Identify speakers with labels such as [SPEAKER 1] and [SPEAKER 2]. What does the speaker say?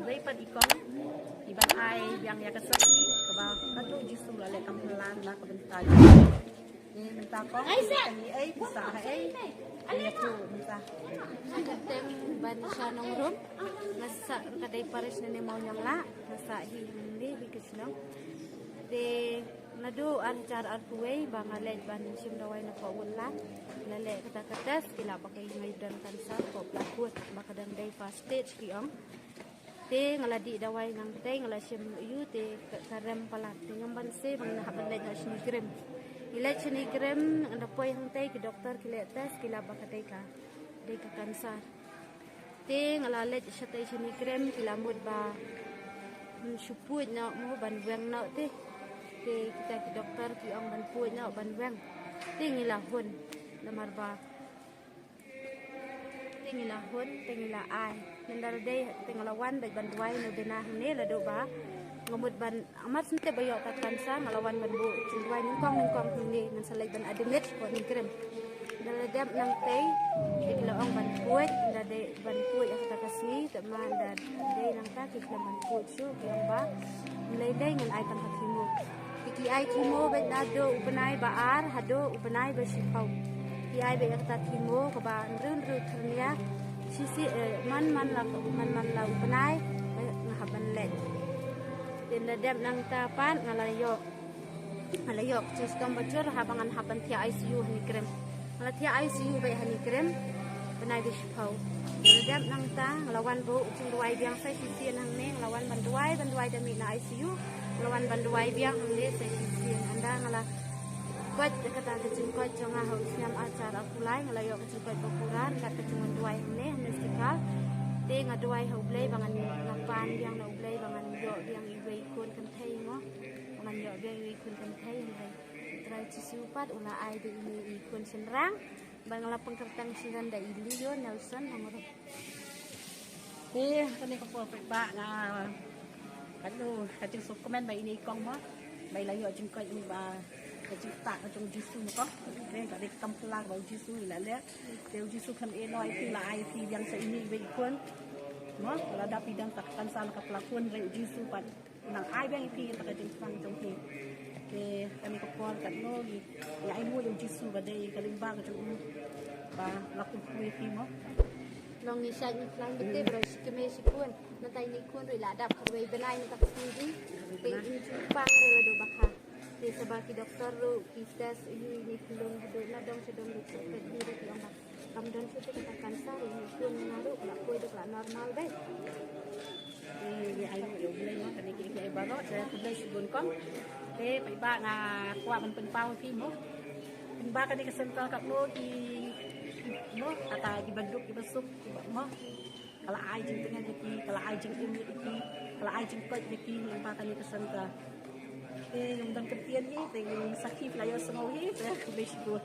[SPEAKER 1] ibai pan ikong iban ai yang ya kesaki kebal katu justru lale kampelan lah kebentar ni bentar kong kami bisa ya tu bentar
[SPEAKER 2] Tem ban siya nung room. Nasa kaday pares na ni mau nyang la. Nasa hindi hikisnong. De nado an car an kuway bangalay ban sim daway na paulan. Lale kata-katas kila pakai ngaydan kansa ko plakut bakadang day fast stage kiong. Te ngaladi daway nang tay ngala sim yu te karem palat. Te ngamban se bang nahabalay na sinigrem. Ila sinigrem anda poy hang tay ki doktor kila tes kila bakatay ka. Day ka kansa. Te ngalalet siya tay sinigrem kila mud ba supud na mo banweng na te kita ki doktor ki ang banpud na banweng te ngilahon lamar ba te ngila ay nandar day te ngalawan bay banway no binah ni lado ba ngamud ban amat sente bayo ta kansa ngalawan banbu cindway ningkong ni ngan salay ban admit ko ni krem daladam nang tay iglaong banpud dade banpud ang takasi taman dade nang ta kikla banpud so kiyang ba nilay ngan ay tang hakimo iki ay kimo bet nado upanay baar hado upanay ba sipaw ki ay be ta kimo ka ba run ternia sisi man la upanay ngahaban let din ladam nang tapan ngalayok sistem bacur habangan haban ti ICU ni krem Malatia ICU bay hani krem benai bishpau. Ladam nang ta nglawan bo ucing duai biang sai sisian hang ne nglawan banduai dami na ICU nglawan banduai biang hang ne sai sisian anda ngala kot kata kecing kot jonga haus nyam acara kulai nglayo kecing kot bakuran kat kecing duai hang ne mestikal te ngaduai hau blai bangan ngapan biang na blai bangan yo biang ibai kun kan thai ngo bangan yo biang ibai kun kan thai hang trai cisupat ula ai de ini ikun senrang bangla pengkertang siran da ili yo Nelson ngoro
[SPEAKER 1] ni ko po ba nga kanu kacing sup komen bay ini kong mo bay layo jing ko ini ba kacing tak kacing jisu ko ne ka de kamplang ba jisu ila le te jisu kan e noi pi la ai pi yang sa ini bay ikun mo la da pi dang takkan san ka plakun re jisu pat nang ai bang pi ta kacing fang jong pi kami kapal kat no ya ai mo yung jisu ba day kalimba ka jung ba lakun kuwi pi mo
[SPEAKER 2] long ni sa ni plan bete bro keme sikun natay ni kun ri ladap kaway benay ni takpindi te in pang re lado baka te sabaki doktor ro kistas ni kulong do na dong sa dong sa pediro ti ang kamdon sa te katakan sa ni kun ngaro la koy dok la normal be
[SPEAKER 1] ai mo yung lay mo kani ki ay baro sa kulay sigun kong te pai ba nga kwa man penpau pi mo penba kani ka sentral kat mo di mo ata di banduk di besuk mo kala ai jing tengah di kala ai jing ini di kala ai jing kot di penba kani ka sentral yung dan ketian ni te yung sakit layo sengawi te kulay sigun